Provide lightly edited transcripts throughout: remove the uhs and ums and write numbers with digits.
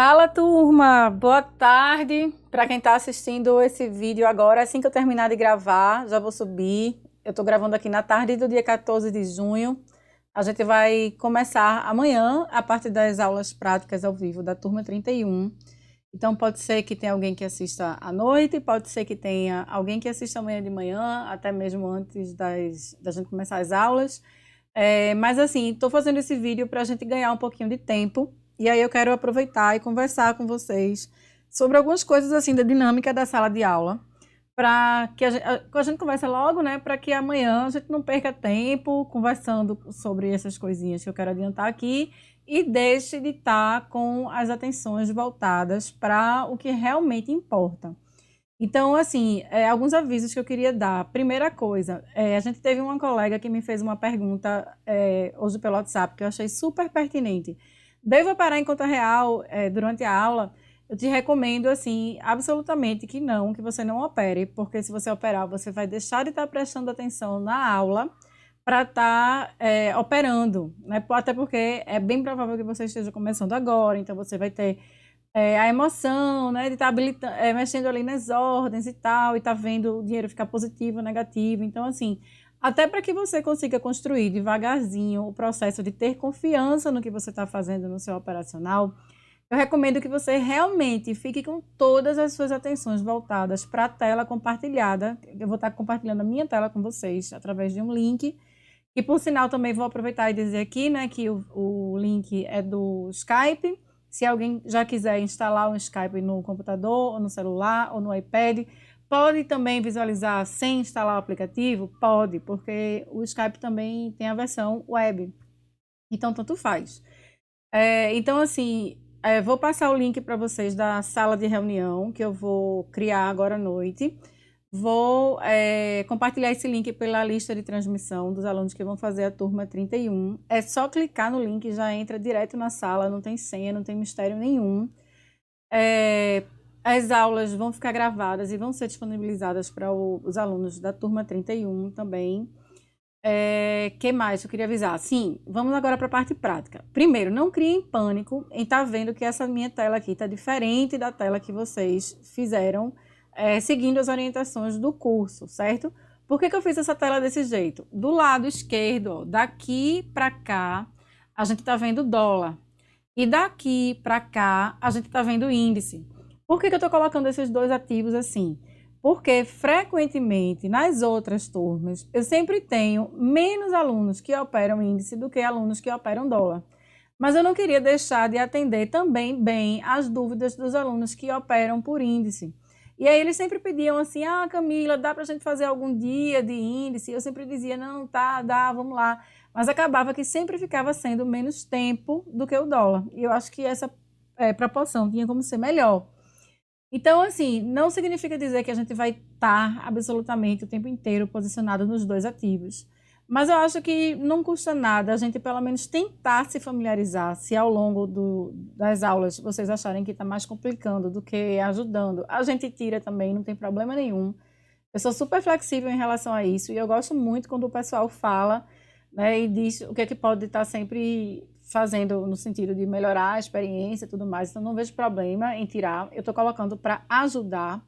Fala, turma! Boa tarde para quem está assistindo esse vídeo agora. Assim que eu terminar de gravar, já vou subir. Eu estou gravando aqui na tarde do dia 14 de junho. A gente vai começar amanhã a partir das aulas práticas ao vivo da turma 31. Então, pode ser que tenha alguém que assista à noite, pode ser que tenha alguém que assista amanhã de manhã, até mesmo antes da gente começar as aulas. Mas assim, estou fazendo esse vídeo para a gente ganhar um pouquinho de tempo. E aí eu quero aproveitar e conversar com vocês sobre algumas coisas assim da dinâmica da sala de aula, para que a gente converse logo, né? Para que amanhã a gente não perca tempo conversando sobre essas coisinhas que eu quero adiantar aqui e deixe de estar com as atenções voltadas para o que realmente importa. Então, assim, alguns avisos que eu queria dar. Primeira coisa, a gente teve uma colega que me fez uma pergunta hoje pelo WhatsApp que eu achei super pertinente. Devo parar em conta real durante a aula? Eu te recomendo, assim, absolutamente que você não opere, porque se você operar, você vai deixar de estar prestando atenção na aula para estar operando, né? Até porque é bem provável que você esteja começando agora, então você vai ter a emoção, né, de estar mexendo ali nas ordens e tal, e tá vendo o dinheiro ficar positivo ou negativo. Então, assim, até para que você consiga construir devagarzinho o processo de ter confiança no que você está fazendo no seu operacional, eu recomendo que você realmente fique com todas as suas atenções voltadas para a tela compartilhada. Eu vou estar compartilhando a minha tela com vocês através de um link. E, por sinal, também vou aproveitar e dizer aqui, né, que o link é do Skype. Se alguém já quiser instalar um Skype no computador, ou no celular, ou no iPad, pode também visualizar sem instalar o aplicativo? Pode, porque o Skype também tem a versão web. Então, tanto faz. Então, assim, vou passar o link para vocês da sala de reunião que eu vou criar agora à noite. Vou compartilhar esse link pela lista de transmissão dos alunos que vão fazer a turma 31. É só clicar no link, já entra direto na sala, não tem senha, não tem mistério nenhum. As aulas vão ficar gravadas e vão ser disponibilizadas para os alunos da turma 31 também. Que mais eu queria avisar? Sim, vamos agora para a parte prática. Primeiro, não criem pânico em estar vendo que essa minha tela aqui está diferente da tela que vocês fizeram seguindo as orientações do curso, certo? Por que eu fiz essa tela desse jeito? Do lado esquerdo, ó, daqui para cá, a gente está vendo dólar. E daqui para cá, a gente está vendo índice. Por que eu estou colocando esses dois ativos assim? Porque frequentemente nas outras turmas eu sempre tenho menos alunos que operam índice do que alunos que operam dólar. Mas eu não queria deixar de atender também bem as dúvidas dos alunos que operam por índice. E aí eles sempre pediam assim: ah, Camila, dá para a gente fazer algum dia de índice? Eu sempre dizia: não, tá, dá, vamos lá. Mas acabava que sempre ficava sendo menos tempo do que o dólar. E eu acho que essa proporção tinha como ser melhor. Então, assim, não significa dizer que a gente vai estar absolutamente o tempo inteiro posicionado nos dois ativos. Mas eu acho que não custa nada a gente, pelo menos, tentar se familiarizar. Se ao longo das aulas vocês acharem que está mais complicando do que ajudando, a gente tira também, não tem problema nenhum. Eu sou super flexível em relação a isso e eu gosto muito quando o pessoal fala, né, e diz o que é que pode estar sempre fazendo no sentido de melhorar a experiência e tudo mais. Então, não vejo problema em tirar. Eu estou colocando para ajudar.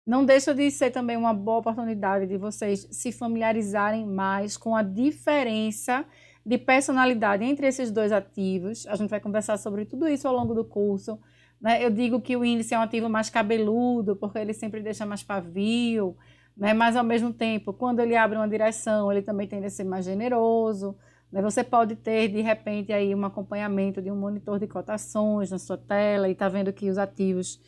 Não deixa de ser também uma boa oportunidade de vocês se familiarizarem mais com a diferença de personalidade entre esses dois ativos. A gente vai conversar sobre tudo isso ao longo do curso, né? Eu digo que o índice é um ativo mais cabeludo, porque ele sempre deixa mais pavio, né? Mas, ao mesmo tempo, quando ele abre uma direção, ele também tende a ser mais generoso, né? Você pode ter, de repente, aí um acompanhamento de um monitor de cotações na sua tela e está vendo que os ativos,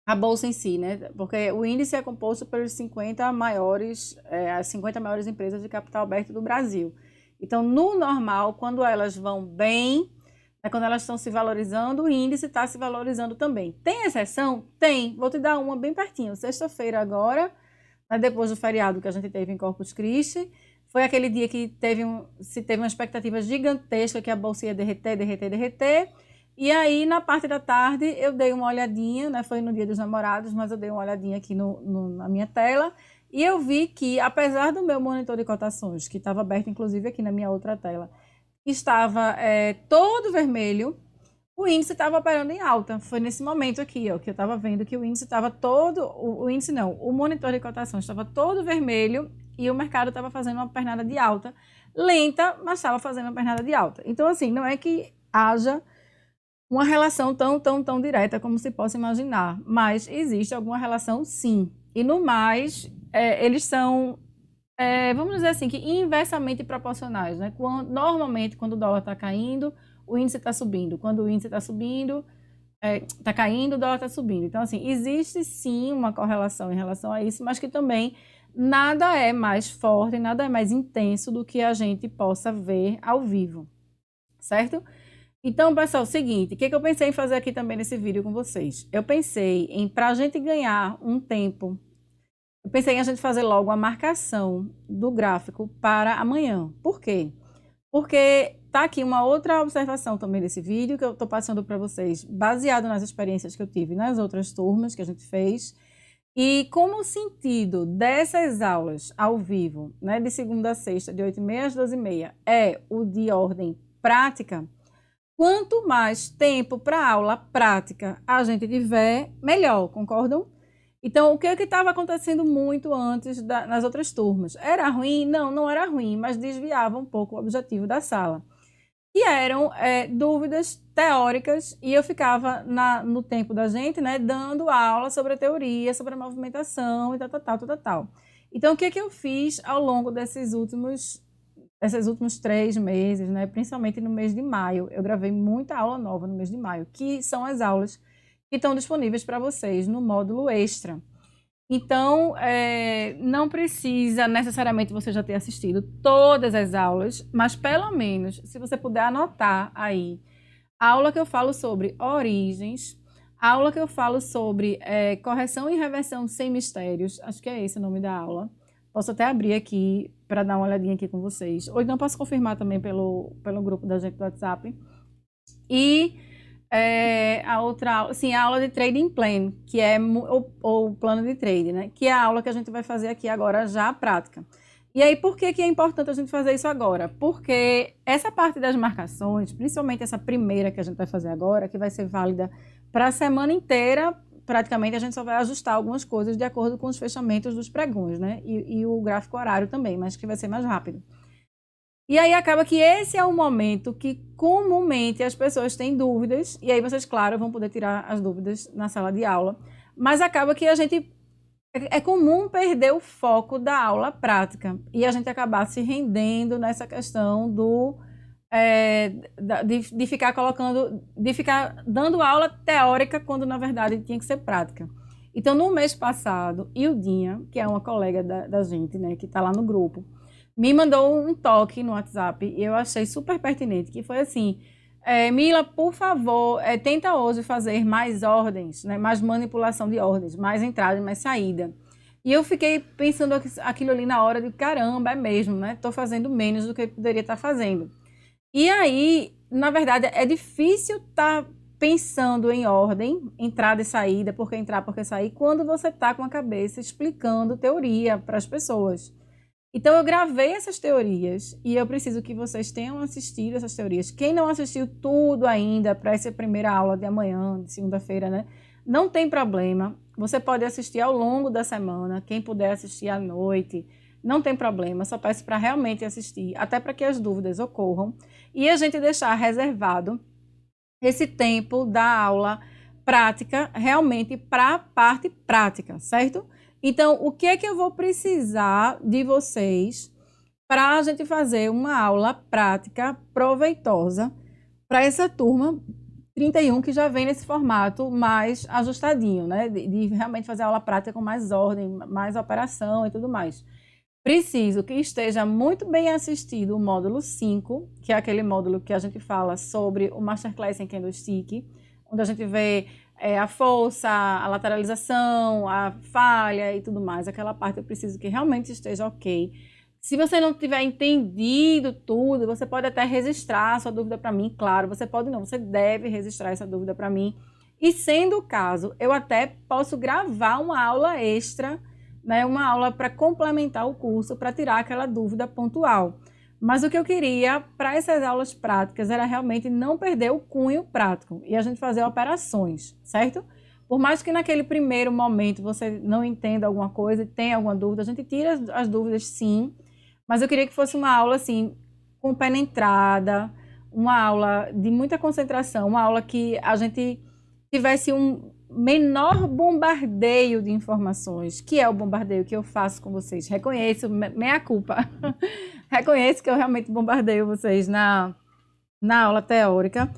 a bolsa em si, né? Porque o índice é composto pelos 50 maiores, as 50 maiores empresas de capital aberto do Brasil. Então, no normal, quando elas vão bem, quando elas estão se valorizando, o índice está se valorizando também. Tem exceção? Tem. Vou te dar uma bem pertinho. Sexta-feira agora, né, depois do feriado que a gente teve em Corpus Christi, foi aquele dia que se teve uma expectativa gigantesca que a bolsa ia derreter, derreter, derreter. E aí, na parte da tarde, eu dei uma olhadinha, né? Foi no Dia dos Namorados, mas eu dei uma olhadinha aqui na minha tela e eu vi que, apesar do meu monitor de cotações, que estava aberto inclusive aqui na minha outra tela, estava todo vermelho, o índice estava operando em alta. Foi nesse momento aqui, ó, que eu estava vendo que o índice estava todo, o índice não, o monitor de cotação estava todo vermelho e o mercado estava fazendo uma pernada de alta, lenta, mas estava fazendo uma pernada de alta. Então, assim, não é que haja uma relação tão direta como se possa imaginar, mas existe alguma relação, sim. E no mais, eles são, vamos dizer assim, que inversamente proporcionais, né? Normalmente, quando o dólar está caindo, o índice está subindo. Quando o índice está subindo, está caindo, o dólar está subindo. Então, assim, existe sim uma correlação em relação a isso, mas que também nada é mais forte, nada é mais intenso do que a gente possa ver ao vivo, certo? Então, pessoal, é o seguinte, o que eu pensei em fazer aqui também nesse vídeo com vocês? Eu pensei em, para a gente ganhar um tempo, eu pensei em a gente fazer logo a marcação do gráfico para amanhã. Por quê? Porque tá aqui uma outra observação também desse vídeo que eu estou passando para vocês, baseado nas experiências que eu tive nas outras turmas que a gente fez. E como o sentido dessas aulas ao vivo, né, de segunda a sexta, de 8h30 às 12h30, é o de ordem prática, quanto mais tempo para aula prática a gente tiver, melhor, concordam? Então, o que estava acontecendo muito antes nas outras turmas? Era ruim? Não, não era ruim, mas desviava um pouco o objetivo da sala. E eram dúvidas teóricas, e eu ficava no tempo da gente, né, dando aula sobre a teoria, sobre a movimentação e tal. Então, o que eu fiz ao longo esses últimos 3 meses, né, principalmente no mês de maio? Eu gravei muita aula nova no mês de maio, que são as aulas que estão disponíveis para vocês no módulo extra. Então, não precisa necessariamente você já ter assistido todas as aulas, mas pelo menos, se você puder anotar aí, a aula que eu falo sobre origens, a aula que eu falo sobre correção e reversão sem mistérios, acho que é esse o nome da aula. Posso até abrir aqui para dar uma olhadinha aqui com vocês. Ou então posso confirmar também pelo grupo da gente do WhatsApp. E a outra aula, sim, a aula de Trading Plan, que é o plano de trade, né? Que é a aula que a gente vai fazer aqui agora já prática. E aí, por que é importante a gente fazer isso agora? Porque essa parte das marcações, principalmente essa primeira que a gente vai fazer agora, que vai ser válida para a semana inteira, praticamente a gente só vai ajustar algumas coisas de acordo com os fechamentos dos pregões, né? E o gráfico horário também, mas que vai ser mais rápido. E aí acaba que esse é o momento que comumente as pessoas têm dúvidas, e aí vocês, claro, vão poder tirar as dúvidas na sala de aula, mas acaba que a gente é comum perder o foco da aula prática e a gente acabar se rendendo nessa questão de ficar de ficar dando aula teórica quando na verdade tinha que ser prática. Então, no mês passado, Ildinha, que é uma colega da gente, né, que está lá no grupo, me mandou um toque no WhatsApp e eu achei super pertinente, que foi assim: Mila, por favor, tenta hoje fazer mais ordens, né, mais manipulação de ordens, mais entrada e mais saída. E eu fiquei pensando aquilo ali na hora de, caramba, é mesmo, né? Estou fazendo menos do que eu poderia estar fazendo. E aí, na verdade, é difícil estar pensando em ordem, entrada e saída, por que entrar, por que sair, quando você está com a cabeça explicando teoria para as pessoas. Então, eu gravei essas teorias e eu preciso que vocês tenham assistido essas teorias. Quem não assistiu tudo ainda para essa primeira aula de amanhã, de segunda-feira, né? Não tem problema. Você pode assistir ao longo da semana. Quem puder assistir à noite, não tem problema. Só peço para realmente assistir, até para que as dúvidas ocorram. E a gente deixar reservado esse tempo da aula prática realmente para a parte prática, certo? Então, o que é que eu vou precisar de vocês para a gente fazer uma aula prática proveitosa para essa turma 31 que já vem nesse formato mais ajustadinho, né? De realmente fazer aula prática com mais ordem, mais operação e tudo mais. Preciso que esteja muito bem assistido o módulo 5, que é aquele módulo que a gente fala sobre o Masterclass em Candlestick, onde a gente vê a força, a lateralização, a falha e tudo mais. Aquela parte eu preciso que realmente esteja ok. Se você não tiver entendido tudo, você pode até registrar a sua dúvida para mim. Claro, você pode não, você deve registrar essa dúvida para mim. E sendo o caso, eu até posso gravar uma aula extra, né, uma aula para complementar o curso, para tirar aquela dúvida pontual. Mas o que eu queria para essas aulas práticas era realmente não perder o cunho prático e a gente fazer operações, certo? Por mais que naquele primeiro momento você não entenda alguma coisa, tenha alguma dúvida, a gente tira as dúvidas sim, mas eu queria que fosse uma aula assim, com penetrada, uma aula de muita concentração, uma aula que a gente tivesse um menor bombardeio de informações, que é o bombardeio que eu faço com vocês. Reconheço, meia culpa. Reconheço que eu realmente bombardeio vocês na aula teórica.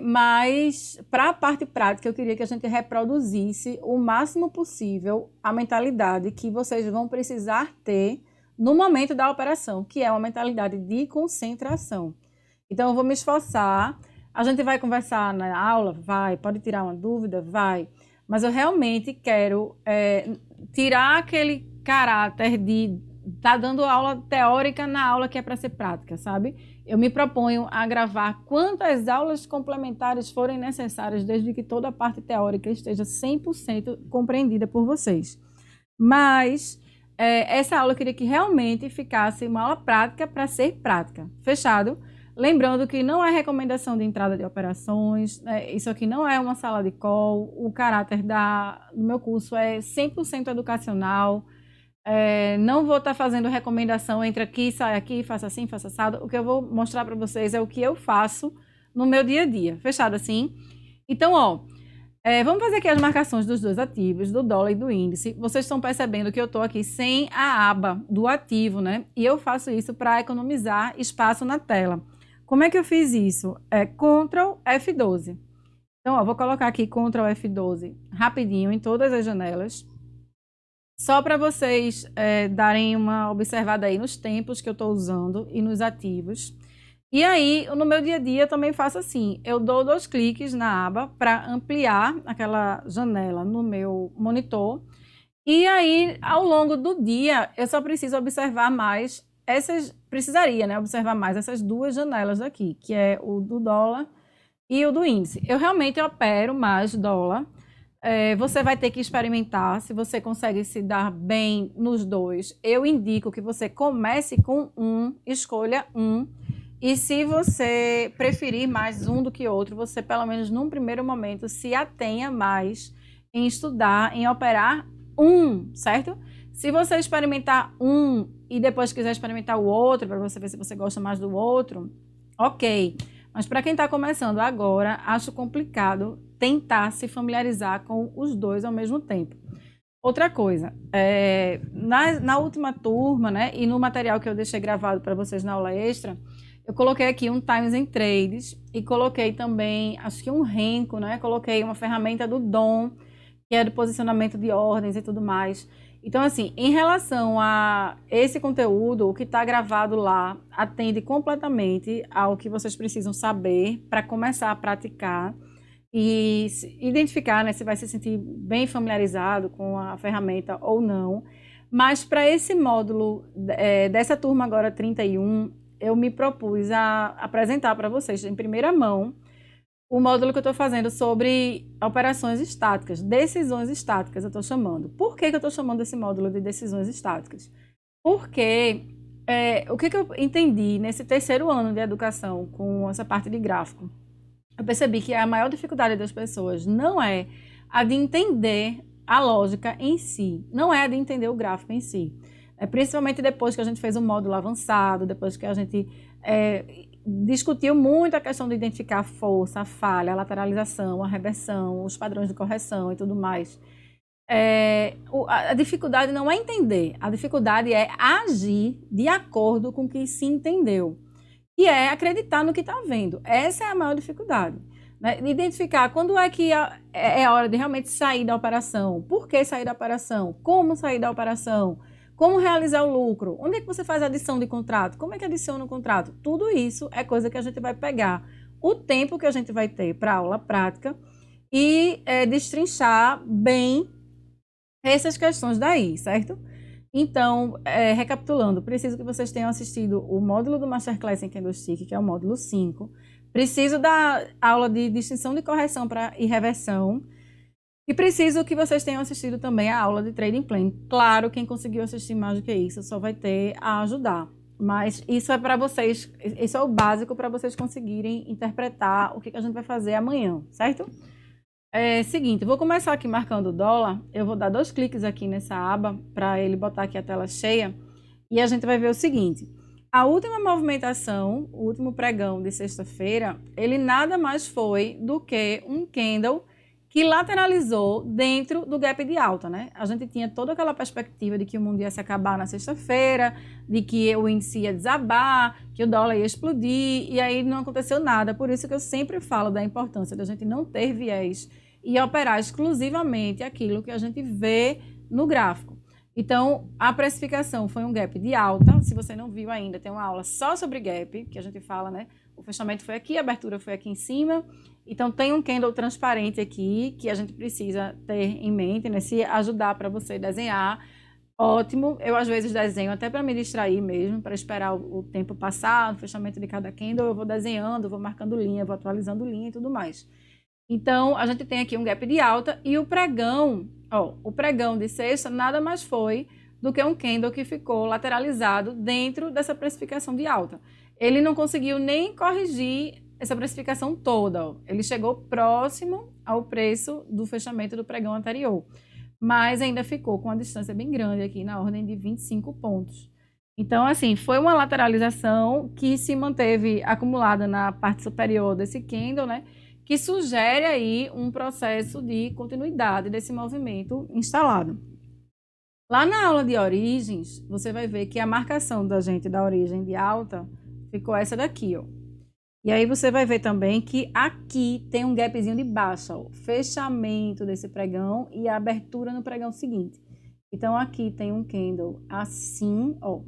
Mas para a parte prática, eu queria que a gente reproduzisse o máximo possível a mentalidade que vocês vão precisar ter no momento da operação, que é uma mentalidade de concentração. Então, eu vou me esforçar. A gente vai conversar na aula? Vai. Pode tirar uma dúvida? Vai. Mas eu realmente quero tirar aquele caráter de estar dando aula teórica na aula que é para ser prática, sabe? Eu me proponho a gravar quantas aulas complementares forem necessárias, desde que toda a parte teórica esteja 100% compreendida por vocês. Mas essa aula eu queria que realmente ficasse uma aula prática para ser prática. Fechado? Lembrando que não é recomendação de entrada de operações, né? Isso aqui não é uma sala de call, o caráter do meu curso é 100% educacional, não vou estar fazendo recomendação entre aqui, sai aqui, faça assim, faça assado. O que eu vou mostrar para vocês é o que eu faço no meu dia a dia. Fechado assim? Então, ó, vamos fazer aqui as marcações dos dois ativos, do dólar e do índice. Vocês estão percebendo que eu estou aqui sem a aba do ativo, né? E eu faço isso para economizar espaço na tela. Como é que eu fiz isso? Ctrl F12. Então, ó, vou colocar aqui Ctrl F12 rapidinho em todas as janelas. Só para vocês darem uma observada aí nos tempos que eu estou usando e nos ativos. E aí, no meu dia a dia, eu também faço assim. Eu dou 2 cliques na aba para ampliar aquela janela no meu monitor. E aí, ao longo do dia, eu só preciso observar mais precisaria, né, observar mais essas 2 janelas aqui, que é o do dólar e o do índice. Eu realmente opero mais dólar. Você vai ter que experimentar se você consegue se dar bem nos 2. Eu indico que você comece com escolha um. E se você preferir mais um do que outro, você pelo menos num primeiro momento se atenha mais em estudar, em operar certo? Se você experimentar e depois quiser experimentar o outro, para você ver se você gosta mais do outro, ok. Mas para quem está começando agora, acho complicado tentar se familiarizar com os 2 ao mesmo tempo. Outra coisa, na última turma, né, e no material que eu deixei gravado para vocês na aula extra, eu coloquei aqui um Times and Trades e coloquei também, acho que um Renko, né, coloquei uma ferramenta do Dom, que é do posicionamento de ordens e tudo mais. Então, assim, em relação a esse conteúdo, o que está gravado lá atende completamente ao que vocês precisam saber para começar a praticar e identificar, né, se vai se sentir bem familiarizado com a ferramenta ou não. Mas para esse módulo dessa turma agora 31, eu me propus a apresentar para vocês em primeira mão o módulo que eu estou fazendo sobre operações estáticas, decisões estáticas eu estou chamando. Por que eu estou chamando esse módulo de decisões estáticas? Porque o que eu entendi nesse terceiro ano de educação com essa parte de gráfico? Eu percebi que a maior dificuldade das pessoas não é a de entender a lógica em si, não é a de entender o gráfico em si. Principalmente depois que a gente fez um módulo avançado, depois que a gente discutiu muito a questão de identificar a força, a falha, a lateralização, a reversão, os padrões de correção e tudo mais. A dificuldade não é entender, a dificuldade é agir de acordo com o que se entendeu. E é acreditar no que está vendo. Essa é a maior dificuldade. Né? Identificar quando é que é hora de realmente sair da operação. Por que sair da operação? Como sair da operação? Como realizar o lucro? Onde é que você faz a adição de contrato? Como é que adiciona o contrato? Tudo isso é coisa que a gente vai pegar o tempo que a gente vai ter para aula prática e destrinchar bem essas questões daí, certo? Então, recapitulando, preciso que vocês tenham assistido o módulo do Masterclass em Candlestick, que é o módulo 5. Preciso da aula de distinção de correção e reversão. E preciso que vocês tenham assistido também a aula de Trading Plan. Claro, quem conseguiu assistir mais do que isso só vai ter a ajudar. Mas isso é para vocês, isso é o básico para vocês conseguirem interpretar o que a gente vai fazer amanhã, certo? Seguinte, vou começar aqui marcando o dólar. Eu vou dar 2 cliques aqui nessa aba para ele botar aqui a tela cheia. E a gente vai ver o seguinte. A última movimentação, o último pregão de sexta-feira, ele nada mais foi do que um candle que lateralizou dentro do gap de alta, né? A gente tinha toda aquela perspectiva de que o mundo ia se acabar na sexta-feira, de que o índice ia desabar, que o dólar ia explodir, e aí não aconteceu nada. Por isso que eu sempre falo da importância da gente não ter viés e operar exclusivamente aquilo que a gente vê no gráfico. Então, a precificação foi um gap de alta. Se você não viu ainda, tem uma aula só sobre gap, que a gente fala, né? O fechamento foi aqui, a abertura foi aqui em cima. Então, tem um candle transparente aqui que a gente precisa ter em mente, né? Se ajudar para você desenhar, ótimo. Eu, às vezes, desenho até para me distrair mesmo, para esperar o tempo passar, o fechamento de cada candle. Eu vou desenhando, vou marcando linha, vou atualizando linha e tudo mais. Então, a gente tem aqui um gap de alta e o pregão, o pregão de sexta nada mais foi do que um candle que ficou lateralizado dentro dessa precificação de alta. Ele não conseguiu nem corrigir essa precificação toda, ele chegou próximo ao preço do fechamento do pregão anterior, mas ainda ficou com uma distância bem grande aqui, na ordem de 25 pontos. Então, assim, foi uma lateralização que se manteve acumulada na parte superior desse candle, né? Que sugere aí um processo de continuidade desse movimento instalado. Lá na aula de origens, você vai ver que a marcação da gente da origem de alta ficou essa daqui, ó. E aí você vai ver também que aqui tem um gapzinho de baixa, ó, fechamento desse pregão e a abertura no pregão seguinte. Então, aqui tem um candle assim, ó,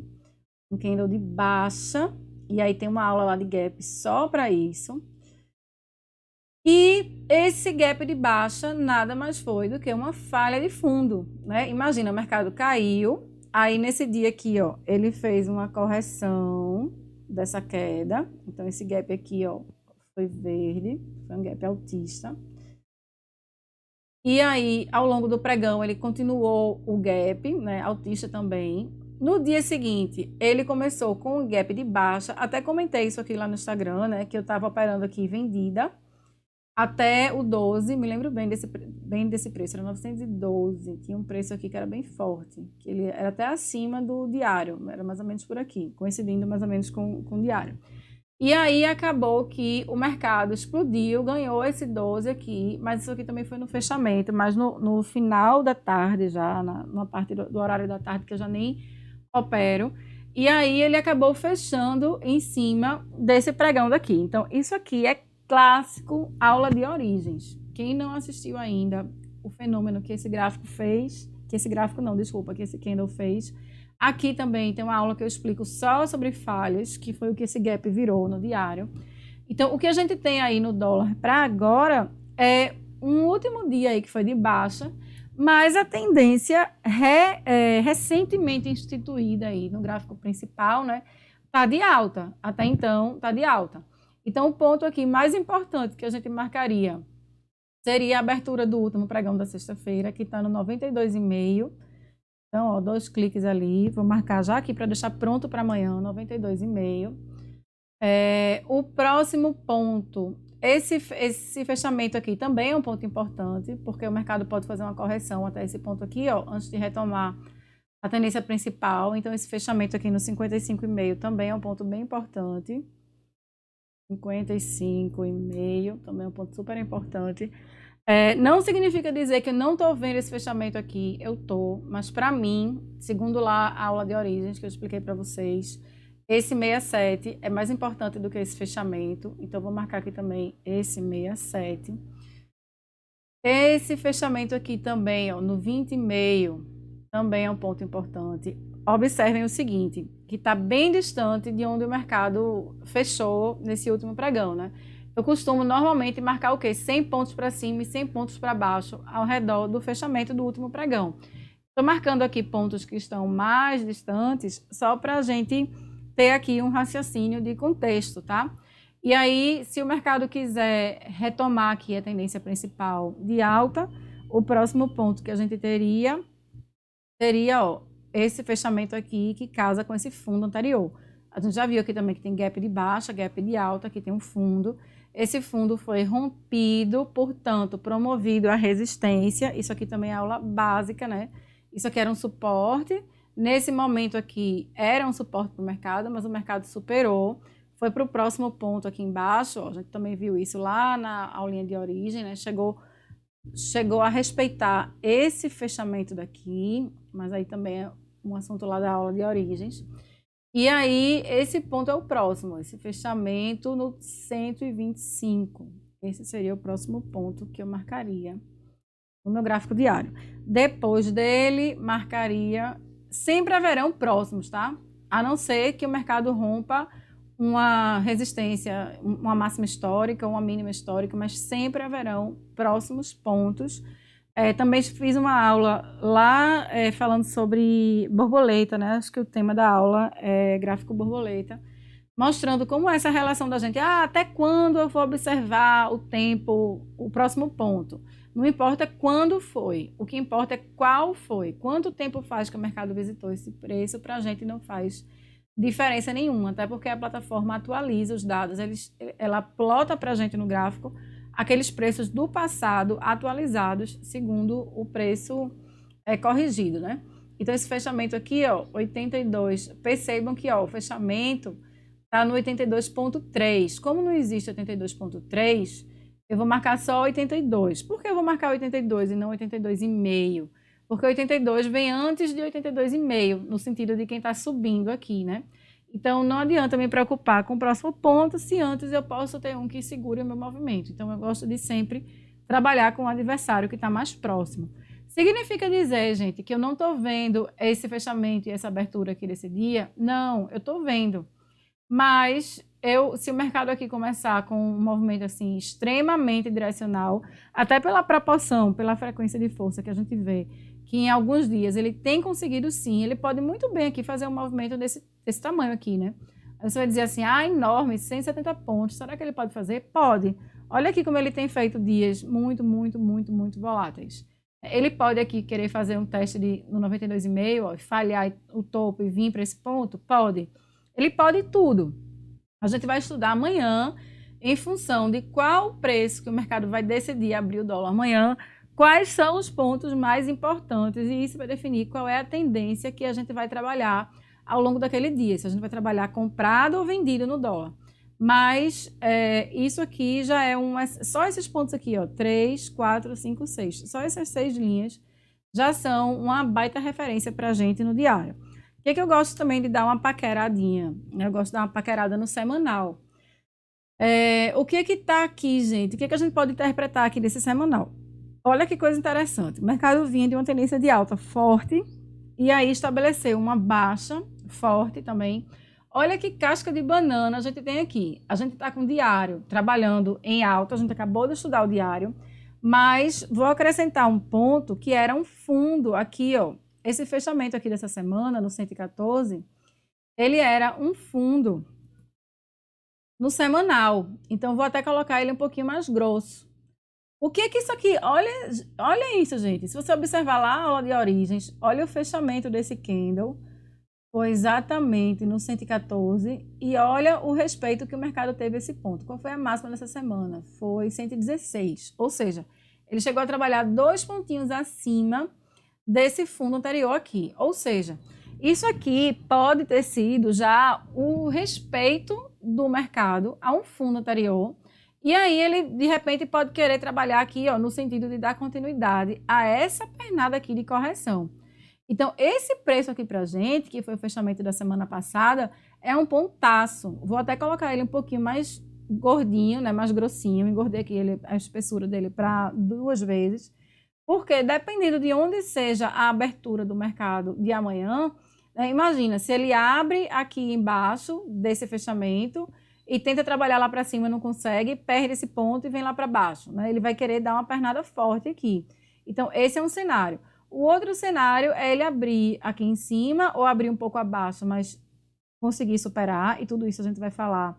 um candle de baixa, e aí tem uma aula lá de gap só para isso. E esse gap de baixa nada mais foi do que uma falha de fundo, né? Imagina, o mercado caiu, aí nesse dia aqui, ó, ele fez uma correção dessa queda. Então, esse gap aqui, ó, foi verde, foi um gap altista. E aí, ao longo do pregão, ele continuou o gap, né, altista também. No dia seguinte, ele começou com o gap de baixa. Até comentei isso aqui lá no Instagram, né, que eu estava operando aqui vendida. Até o 12, me lembro bem desse preço, era 912, tinha um preço aqui que era bem forte, que ele era até acima do diário, era mais ou menos por aqui, coincidindo mais ou menos com o diário. E aí acabou que o mercado explodiu, ganhou esse 12 aqui, mas isso aqui também foi no fechamento, mas no final da tarde já, numa parte do horário da tarde que eu já nem opero, e aí ele acabou fechando em cima desse pregão daqui. Então, isso aqui é clássico aula de origens. Quem não assistiu ainda o fenômeno que esse gráfico fez, que esse candle fez, aqui também tem uma aula que eu explico só sobre falhas, que foi o que esse gap virou no diário. Então, o que a gente tem aí no dólar para agora é um último dia aí que foi de baixa, mas a tendência recentemente instituída aí no gráfico principal, né, tá de alta. Até então, tá de alta. Então, o ponto aqui mais importante que a gente marcaria seria a abertura do último pregão da sexta-feira, que está no 92,5. Então, ó, 2 cliques ali. Vou marcar já aqui para deixar pronto para amanhã, 92,5. O próximo ponto, esse fechamento aqui também é um ponto importante, porque o mercado pode fazer uma correção até esse ponto aqui, ó, antes de retomar a tendência principal. Então, esse fechamento aqui no 55,5 também é um ponto bem importante. 55,5 também é um ponto super importante. Não significa dizer que eu não estou vendo esse fechamento aqui, eu estou, mas para mim, segundo lá a aula de origens que eu expliquei para vocês, esse 67 é mais importante do que esse fechamento, então vou marcar aqui também esse 67. Esse fechamento aqui também, ó, no 20,5, também é um ponto importante. Observem o seguinte, que está bem distante de onde o mercado fechou nesse último pregão, né? Eu costumo normalmente marcar o quê? 100 pontos para cima e 100 pontos para baixo ao redor do fechamento do último pregão. Estou marcando aqui pontos que estão mais distantes só para a gente ter aqui um raciocínio de contexto, tá? E aí, se o mercado quiser retomar aqui a tendência principal de alta, o próximo ponto que a gente teria, ó, esse fechamento aqui que casa com esse fundo anterior. A gente já viu aqui também que tem gap de baixa, gap de alta, aqui tem um fundo. Esse fundo foi rompido, portanto, promovido a resistência. Isso aqui também é aula básica, né? Isso aqui era um suporte. Nesse momento aqui, era um suporte para o mercado, mas o mercado superou. Foi para o próximo ponto aqui embaixo. Ó, a gente também viu isso lá na aulinha de origem, né? Chegou a respeitar esse fechamento daqui, mas aí também é um assunto lá da aula de origens. E aí, esse ponto é o próximo, esse fechamento no 125. Esse seria o próximo ponto que eu marcaria no meu gráfico diário. Depois dele, marcaria... Sempre haverão próximos, tá? A não ser que o mercado rompa uma resistência, uma máxima histórica, uma mínima histórica, mas sempre haverão próximos pontos. Também fiz uma aula lá falando sobre borboleta, né? Acho que o tema da aula é gráfico borboleta, mostrando como é essa relação da gente. Até quando eu vou observar o tempo, o próximo ponto? Não importa quando foi, o que importa é qual foi. Quanto tempo faz que o mercado visitou esse preço, para a gente não faz diferença nenhuma, até porque a plataforma atualiza os dados, ela plota para a gente no gráfico aqueles preços do passado atualizados segundo o preço corrigido, né? Então, esse fechamento aqui, ó, 82, percebam que ó, o fechamento está no 82,3. Como não existe 82,3, eu vou marcar só 82. Por que eu vou marcar 82 e não 82,5? Porque 82 vem antes de 82,5, no sentido de quem está subindo aqui, né? Então, não adianta me preocupar com o próximo ponto, se antes eu posso ter um que segure o meu movimento. Então, eu gosto de sempre trabalhar com o adversário que está mais próximo. Significa dizer, gente, que eu não estou vendo esse fechamento e essa abertura aqui desse dia? Não, eu estou vendo. Mas se o mercado aqui começar com um movimento assim extremamente direcional, até pela proporção, pela frequência de força que a gente vê, que em alguns dias ele tem conseguido sim, ele pode muito bem aqui fazer um movimento desse tamanho aqui, né? Aí você vai dizer assim, enorme, 170 pontos, será que ele pode fazer? Pode. Olha aqui como ele tem feito dias muito, muito, muito, muito voláteis. Ele pode aqui querer fazer um teste no 92,5, falhar o topo e vir para esse ponto? Pode. Ele pode tudo. A gente vai estudar amanhã em função de qual preço que o mercado vai decidir abrir o dólar amanhã, quais são os pontos mais importantes, e isso vai definir qual é a tendência que a gente vai trabalhar ao longo daquele dia, se a gente vai trabalhar comprado ou vendido no dólar. Mas isso aqui já é só esses pontos aqui, ó, 3, 4, 5, 6. Só essas 6 linhas já são uma baita referência para a gente no diário. O que eu gosto também de dar uma paqueradinha? Eu gosto de dar uma paquerada no semanal. O que está aqui, gente? O que a gente pode interpretar aqui desse semanal? Olha que coisa interessante. O mercado vinha de uma tendência de alta forte e aí estabeleceu uma baixa forte também. Olha que casca de banana a gente tem aqui. A gente está com o diário trabalhando em alta, a gente acabou de estudar o diário, mas vou acrescentar um ponto que era um fundo aqui, ó. Esse fechamento aqui dessa semana, no 114, ele era um fundo no semanal. Então, vou até colocar ele um pouquinho mais grosso. O que é que isso aqui... Olha isso, gente. Se você observar lá a aula de origens, olha o fechamento desse candle. Foi exatamente no 114. E olha o respeito que o mercado teve a esse ponto. Qual foi a máxima dessa semana? Foi 116. Ou seja, ele chegou a trabalhar 2 pontinhos acima desse fundo anterior aqui. Ou seja, isso aqui pode ter sido já o respeito do mercado a um fundo anterior. E aí ele, de repente, pode querer trabalhar aqui, ó, no sentido de dar continuidade a essa pernada aqui de correção. Então, esse preço aqui pra gente, que foi o fechamento da semana passada, é um pontaço. Vou até colocar ele um pouquinho mais gordinho, né, mais grossinho. Engordei aqui a espessura dele para 2 vezes. Porque, dependendo de onde seja a abertura do mercado de amanhã, imagina, se ele abre aqui embaixo desse fechamento e tenta trabalhar lá para cima e não consegue, perde esse ponto e vem lá para baixo, né? Ele vai querer dar uma pernada forte aqui. Então, esse é um cenário. O outro cenário é ele abrir aqui em cima ou abrir um pouco abaixo, mas conseguir superar, e tudo isso a gente vai falar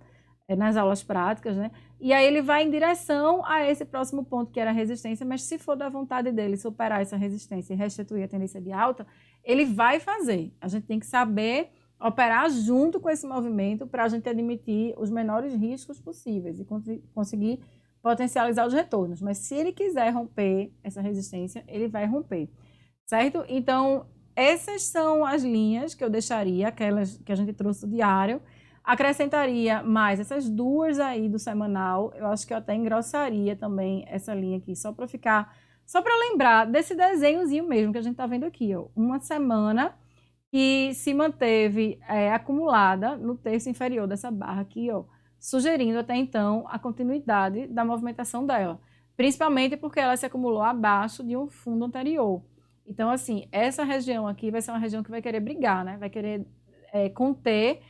nas aulas práticas, né? E aí ele vai em direção a esse próximo ponto, que era a resistência, mas se for da vontade dele superar essa resistência e restituir a tendência de alta, ele vai fazer. A gente tem que saber operar junto com esse movimento para a gente admitir os menores riscos possíveis e conseguir potencializar os retornos. Mas se ele quiser romper essa resistência, ele vai romper, certo? Então, essas são as linhas que eu deixaria, aquelas que a gente trouxe do diário. Acrescentaria mais essas duas aí do semanal. Eu acho que eu até engrossaria também essa linha aqui, só para lembrar desse desenhozinho mesmo que a gente está vendo aqui, ó. Uma semana que se manteve acumulada no terço inferior dessa barra aqui, ó, sugerindo até então a continuidade da movimentação dela, principalmente porque ela se acumulou abaixo de um fundo anterior. Então, assim, essa região aqui vai ser uma região que vai querer brigar, né? Vai querer conter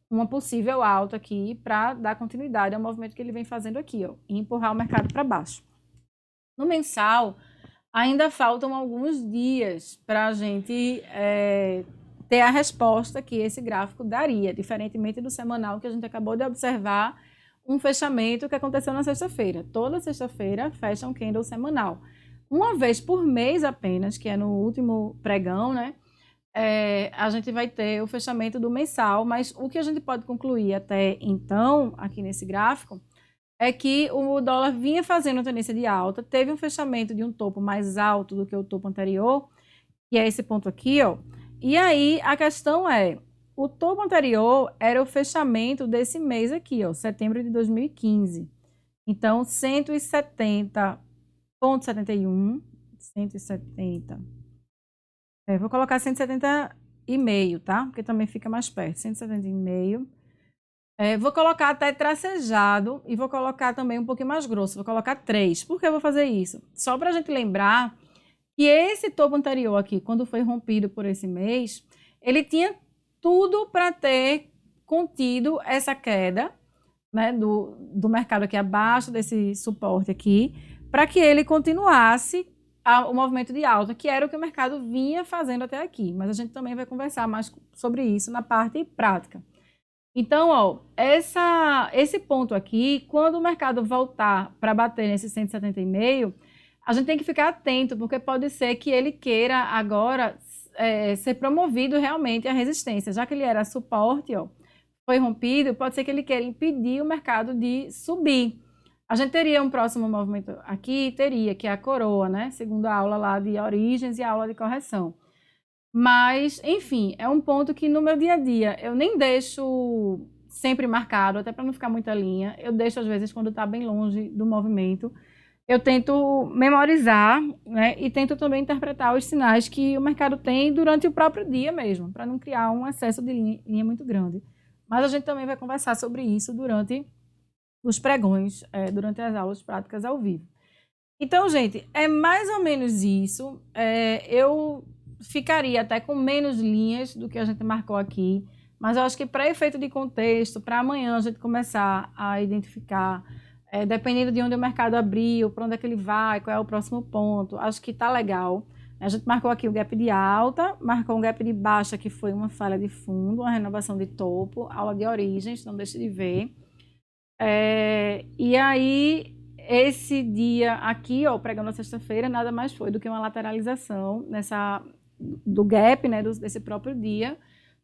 uma possível alta aqui para dar continuidade ao movimento que ele vem fazendo aqui, ó, e empurrar o mercado para baixo. No mensal, ainda faltam alguns dias para a gente ter a resposta que esse gráfico daria, diferentemente do semanal que a gente acabou de observar, um fechamento que aconteceu na sexta-feira. Toda sexta-feira fecha um candle semanal. Uma vez por mês apenas, que é no último pregão, né? A gente vai ter o fechamento do mensal, mas o que a gente pode concluir até então, aqui nesse gráfico, é que o dólar vinha fazendo uma tendência de alta, teve um fechamento de um topo mais alto do que o topo anterior, que é esse ponto aqui, ó. E aí a questão é, o topo anterior era o fechamento desse mês aqui, ó, setembro de 2015. Então, 170,71, 170. Vou colocar 170,5, tá? Porque também fica mais perto, 170,5. Vou colocar até tracejado e vou colocar também um pouquinho mais grosso, vou colocar 3. Por que eu vou fazer isso? Só para a gente lembrar que esse topo anterior aqui, quando foi rompido por esse mês, ele tinha tudo para ter contido essa queda, né, do mercado aqui abaixo desse suporte aqui, para que ele continuasse o movimento de alta, que era o que o mercado vinha fazendo até aqui. Mas a gente também vai conversar mais sobre isso na parte prática. Então, ó, esse ponto aqui, quando o mercado voltar para bater nesse 170,5, a gente tem que ficar atento, porque pode ser que ele queira agora ser promovido realmente à resistência. Já que ele era suporte, ó, foi rompido, pode ser que ele queira impedir o mercado de subir. A gente teria um próximo movimento aqui, que é a coroa, né? Segundo a aula lá de origens e a aula de correção. Mas, enfim, é um ponto que no meu dia a dia eu nem deixo sempre marcado, até para não ficar muita linha. Eu deixo, às vezes, quando está bem longe do movimento. Eu tento memorizar, né? E tento também interpretar os sinais que o mercado tem durante o próprio dia mesmo, para não criar um excesso de linha muito grande. Mas a gente também vai conversar sobre isso durante os pregões, durante as aulas práticas ao vivo. Então, gente, é mais ou menos isso. Eu ficaria até com menos linhas do que a gente marcou aqui, mas eu acho que para efeito de contexto, para amanhã a gente começar a identificar, dependendo de onde o mercado abriu, para onde é que ele vai, qual é o próximo ponto, acho que tá legal. A gente marcou aqui o gap de alta, marcou um gap de baixa, que foi uma falha de fundo, uma renovação de topo, aula de origens, não deixe de ver. E aí, esse dia aqui, ó, pregando na sexta-feira, nada mais foi do que uma lateralização do gap, né, desse próprio dia,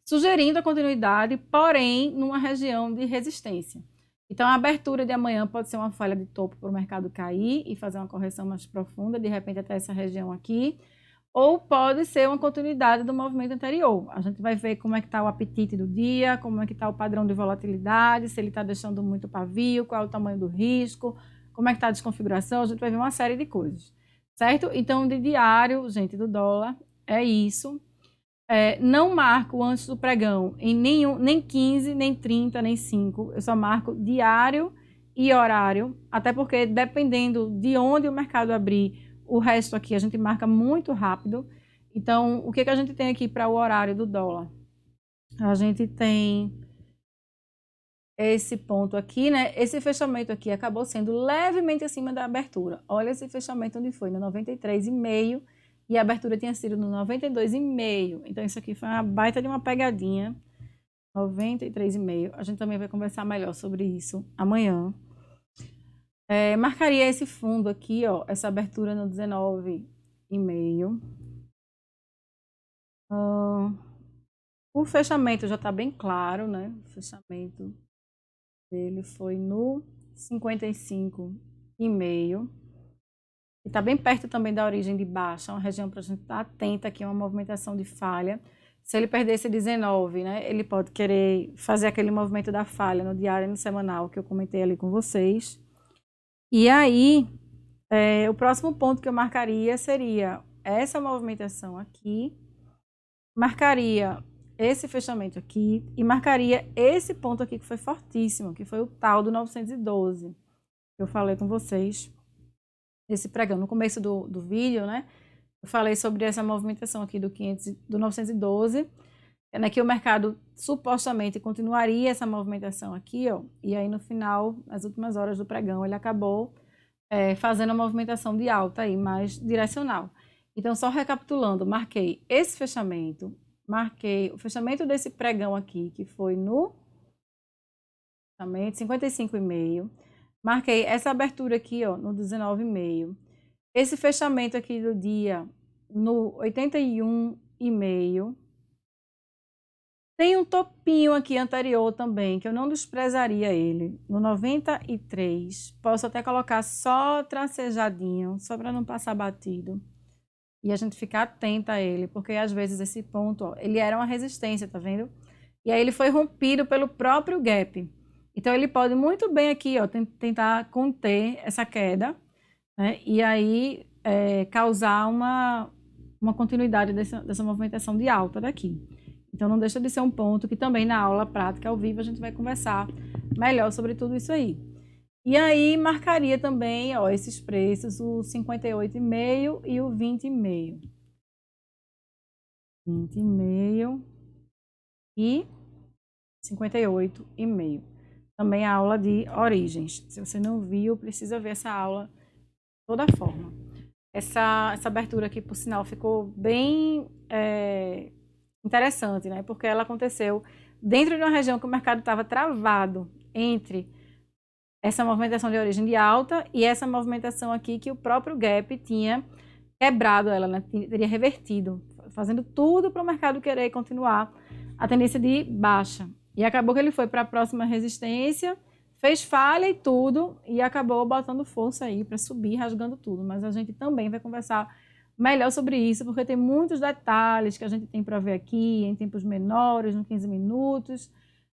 sugerindo a continuidade, porém, numa região de resistência. Então, a abertura de amanhã pode ser uma falha de topo para o mercado cair e fazer uma correção mais profunda, de repente até essa região aqui, ou pode ser uma continuidade do movimento anterior. A gente vai ver como é que está o apetite do dia, como é que está o padrão de volatilidade, se ele está deixando muito pavio, qual é o tamanho do risco, como é que está a desconfiguração, a gente vai ver uma série de coisas, certo? Então, de diário, gente, do dólar, é isso. Não marco antes do pregão em nem 15, nem 30, nem 5. Eu só marco diário e horário, até porque dependendo de onde o mercado abrir, o resto aqui a gente marca muito rápido. Então, o que a gente tem aqui para o horário do dólar? A gente tem esse ponto aqui, né? Esse fechamento aqui acabou sendo levemente acima da abertura. Olha esse fechamento onde foi, no 93,5, e a abertura tinha sido no 92,5. Então, isso aqui foi uma baita de uma pegadinha. 93,5. A gente também vai conversar melhor sobre isso amanhã. Marcaria esse fundo aqui, ó, essa abertura no 19,5. O fechamento já está bem claro, né? O fechamento dele foi no 55,5. E está bem perto também da origem de baixa, uma região para a gente estar atenta aqui, uma movimentação de falha. Se ele perder esse 19, né, ele pode querer fazer aquele movimento da falha no diário e no semanal que eu comentei ali com vocês. E aí, o próximo ponto que eu marcaria seria essa movimentação aqui, marcaria esse fechamento aqui e marcaria esse ponto aqui que foi fortíssimo, que foi o tal do 912, que eu falei com vocês. Esse pregão no começo do vídeo, né? Eu falei sobre essa movimentação aqui do 912, né, que o mercado supostamente continuaria essa movimentação aqui, ó, e aí no final, nas últimas horas do pregão, ele acabou fazendo a movimentação de alta aí, mais direcional. Então, só recapitulando, marquei esse fechamento, marquei o fechamento desse pregão aqui, que foi no 55,5. Marquei essa abertura aqui, ó, no 19,5. Esse fechamento aqui do dia no 81,5. Tem um topinho aqui anterior também, que eu não desprezaria ele, no 93. Posso até colocar só tracejadinho, só para não passar batido. E a gente ficar atenta a ele, porque às vezes esse ponto, ó, ele era uma resistência, tá vendo? E aí ele foi rompido pelo próprio gap. Então ele pode muito bem aqui, ó, tentar conter essa queda, né? E aí causar uma continuidade dessa movimentação de alta daqui. Então não deixa de ser um ponto que também na aula prática ao vivo a gente vai conversar melhor sobre tudo isso aí. E aí marcaria também, ó, esses preços, o 58,5 e o 20,5. 20,5 e 58,5. Também a aula de origens. Se você não viu, precisa ver essa aula de toda forma. Essa abertura aqui, por sinal, ficou bem interessante, né? Porque ela aconteceu dentro de uma região que o mercado estava travado entre essa movimentação de origem de alta e essa movimentação aqui que o próprio gap tinha quebrado ela, né? Teria revertido, fazendo tudo para o mercado querer continuar a tendência de baixa. E acabou que ele foi para a próxima resistência, fez falha e tudo, e acabou botando força aí para subir, rasgando tudo. Mas a gente também vai conversar melhor sobre isso, porque tem muitos detalhes que a gente tem para ver aqui, em tempos menores, no 15 minutos,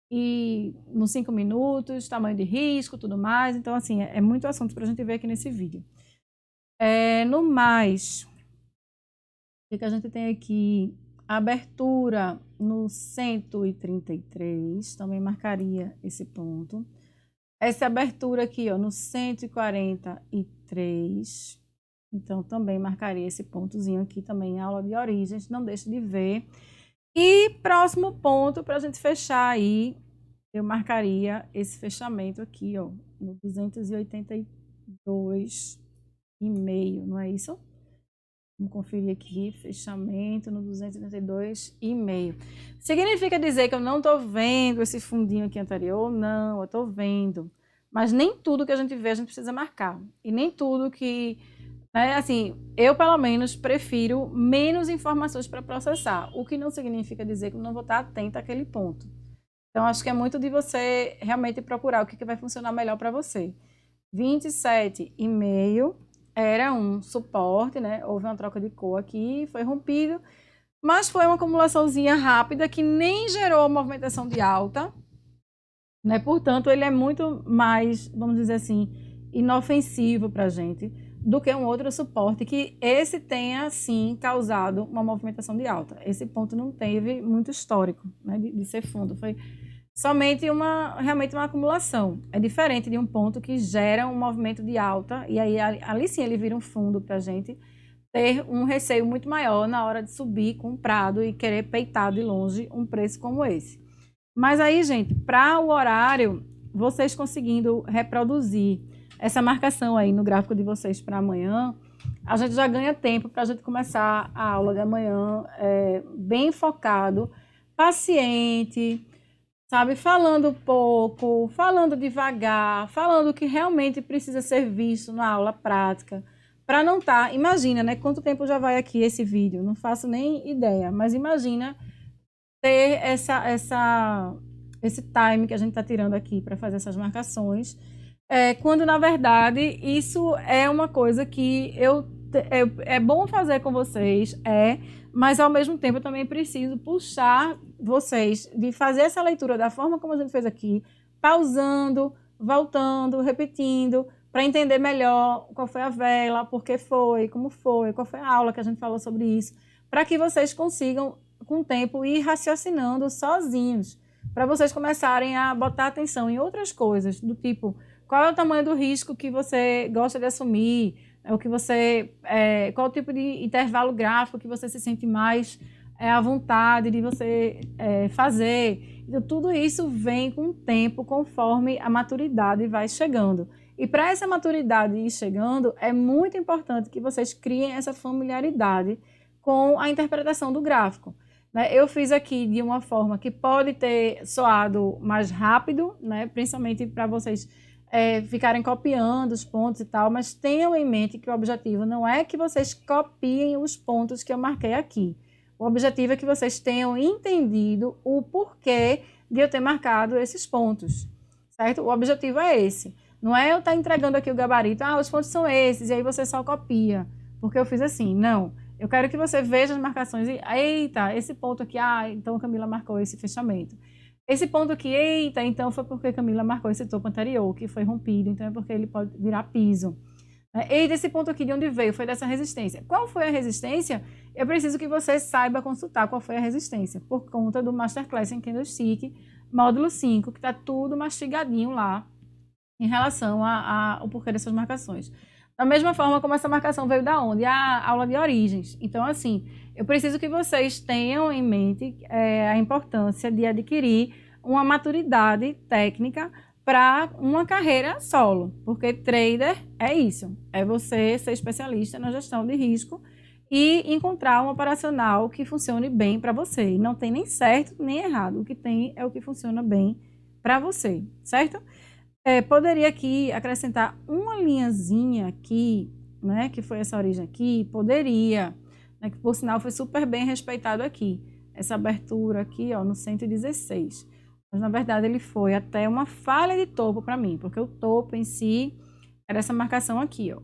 e nos 5 minutos, tamanho de risco, tudo mais. Então, assim, é muito assunto para a gente ver aqui nesse vídeo. No mais, o que a gente tem aqui? A abertura no 133, também marcaria esse ponto. Essa abertura aqui, ó, no 143, então também marcaria esse pontozinho aqui também em aula de origens, não deixe de ver. E próximo ponto para a gente fechar aí, eu marcaria esse fechamento aqui, ó, no 282,5, não é isso? Vamos conferir aqui, fechamento no 282,5. Significa dizer que eu não estou vendo esse fundinho aqui anterior? Não, eu estou vendo. Mas nem tudo que a gente vê a gente precisa marcar. E nem tudo que... Né, assim, eu pelo menos prefiro menos informações para processar. O que não significa dizer que eu não vou estar atenta àquele ponto. Então, acho que é muito de você realmente procurar o que vai funcionar melhor para você. 27,5 era um suporte, né? Houve uma troca de cor aqui, foi rompido, mas foi uma acumulaçãozinha rápida que nem gerou movimentação de alta, né? Portanto, ele é muito mais, vamos dizer assim, inofensivo para a gente do que um outro suporte que esse tenha, sim, causado uma movimentação de alta. Esse ponto não teve muito histórico, né, de ser fundo, foi somente realmente uma acumulação. É diferente de um ponto que gera um movimento de alta, e aí ali sim ele vira um fundo para a gente ter um receio muito maior na hora de subir comprado e querer peitar de longe um preço como esse. Mas aí, gente, para o horário, vocês conseguindo reproduzir essa marcação aí no gráfico de vocês para amanhã, a gente já ganha tempo para a gente começar a aula de amanhã bem focado, paciente, sabe? Falando pouco, falando devagar, falando o que realmente precisa ser visto na aula prática, para não estar... Imagina, né? Quanto tempo já vai aqui esse vídeo? Não faço nem ideia, mas imagina ter esse time que a gente está tirando aqui para fazer essas marcações, quando na verdade isso é uma coisa que é bom fazer com vocês, mas ao mesmo tempo eu também preciso puxar vocês de fazer essa leitura da forma como a gente fez aqui, pausando, voltando, repetindo, para entender melhor qual foi a vela, por que foi, como foi, qual foi a aula que a gente falou sobre isso, para que vocês consigam, com o tempo, ir raciocinando sozinhos, para vocês começarem a botar atenção em outras coisas, do tipo, qual é o tamanho do risco que você gosta de assumir, qual o tipo de intervalo gráfico que você se sente mais à vontade de você fazer. Então, tudo isso vem com o tempo, conforme a maturidade vai chegando. E para essa maturidade ir chegando, é muito importante que vocês criem essa familiaridade com a interpretação do gráfico. Né? Eu fiz aqui de uma forma que pode ter soado mais rápido, né? Principalmente para vocês ficarem copiando os pontos e tal, mas tenham em mente que o objetivo não é que vocês copiem os pontos que eu marquei aqui. O objetivo é que vocês tenham entendido o porquê de eu ter marcado esses pontos, certo? O objetivo é esse. Não é eu estar entregando aqui o gabarito, os pontos são esses, e aí você só copia, porque eu fiz assim. Não, eu quero que você veja as marcações e, eita, esse ponto aqui, então Camila marcou esse fechamento. Esse ponto aqui, eita, então foi porque Camila marcou esse topo anterior, que foi rompido, então é porque ele pode virar piso. Eita, esse ponto aqui de onde veio? Foi dessa resistência. Qual foi a resistência? Eu preciso que você saiba consultar qual foi a resistência, por conta do Masterclass em Candlestick, módulo 5, que está tudo mastigadinho lá, em relação ao porquê dessas marcações. Da mesma forma como essa marcação veio da onde? A aula de origens. Então, assim, eu preciso que vocês tenham em mente a importância de adquirir uma maturidade técnica para uma carreira solo, porque trader é isso, é você ser especialista na gestão de risco e encontrar um operacional que funcione bem para você. E não tem nem certo nem errado, o que tem é o que funciona bem para você, certo? Poderia aqui acrescentar uma linhazinha aqui, né, que foi essa origem aqui, poderia, né, que por sinal foi super bem respeitado aqui, essa abertura aqui, ó, no 116. Mas na verdade ele foi até uma falha de topo para mim, porque o topo em si era essa marcação aqui, ó.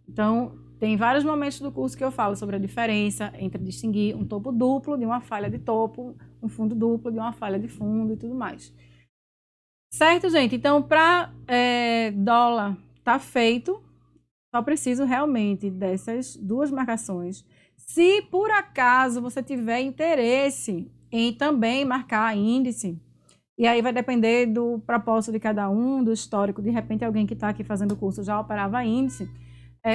Então, tem vários momentos do curso que eu falo sobre a diferença entre distinguir um topo duplo de uma falha de topo, um fundo duplo de uma falha de fundo e tudo mais. Certo, gente? Então, para dólar tá feito, só preciso realmente dessas duas marcações. Se por acaso você tiver interesse em também marcar índice, e aí vai depender do propósito de cada um, do histórico, de repente alguém que está aqui fazendo o curso já operava índice,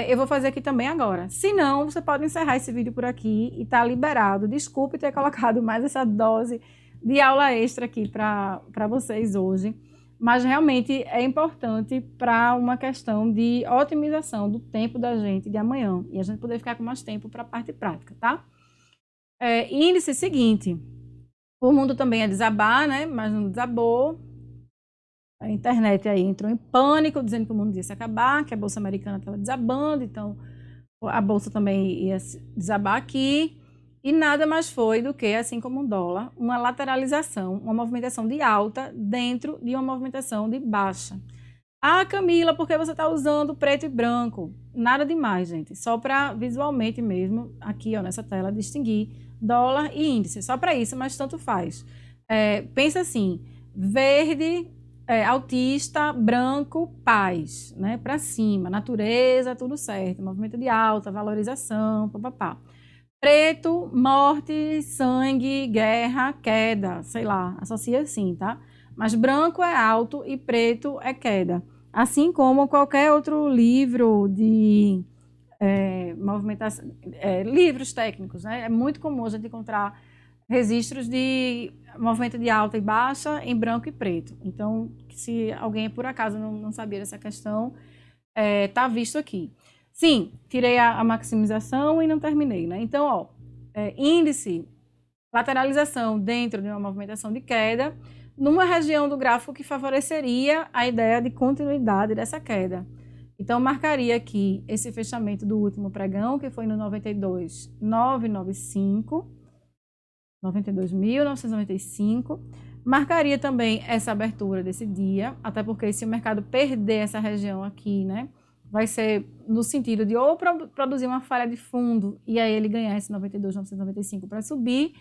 eu vou fazer aqui também agora. Se não, você pode encerrar esse vídeo por aqui e tá liberado. Desculpe ter colocado mais essa dose de aula extra aqui para vocês hoje, mas realmente é importante para uma questão de otimização do tempo da gente de amanhã e a gente poder ficar com mais tempo para a parte prática, tá? Índice seguinte, o mundo também é desabar, né? Mas não desabou. A internet aí entrou em pânico, dizendo que o mundo ia se acabar, que a Bolsa Americana estava desabando, então a Bolsa também ia desabar aqui. E nada mais foi do que, assim como o dólar, uma lateralização, uma movimentação de alta dentro de uma movimentação de baixa. Camila, por que você está usando preto e branco? Nada demais, gente. Só para visualmente mesmo, aqui ó, nessa tela, distinguir dólar e índice. Só para isso, mas tanto faz. Pensa assim, verde, altista, branco, paz, né? Para cima, natureza, tudo certo. Movimento de alta, valorização, papapá. Preto, morte, sangue, guerra, queda, sei lá, associa assim, tá? Mas branco é alto e preto é queda. Assim como qualquer outro livro de movimentação, livros técnicos, né? É muito comum a gente encontrar registros de movimento de alta e baixa em branco e preto. Então, se alguém por acaso não sabia dessa questão, tá visto aqui. Sim, tirei a maximização e não terminei, né? Então, ó, índice, lateralização dentro de uma movimentação de queda, numa região do gráfico que favoreceria a ideia de continuidade dessa queda. Então, marcaria aqui esse fechamento do último pregão, que foi no 92,995, 92.995. Marcaria também essa abertura desse dia, até porque se o mercado perder essa região aqui, né, vai ser no sentido de ou produzir uma falha de fundo e aí ele ganhar esse 92.995 para subir,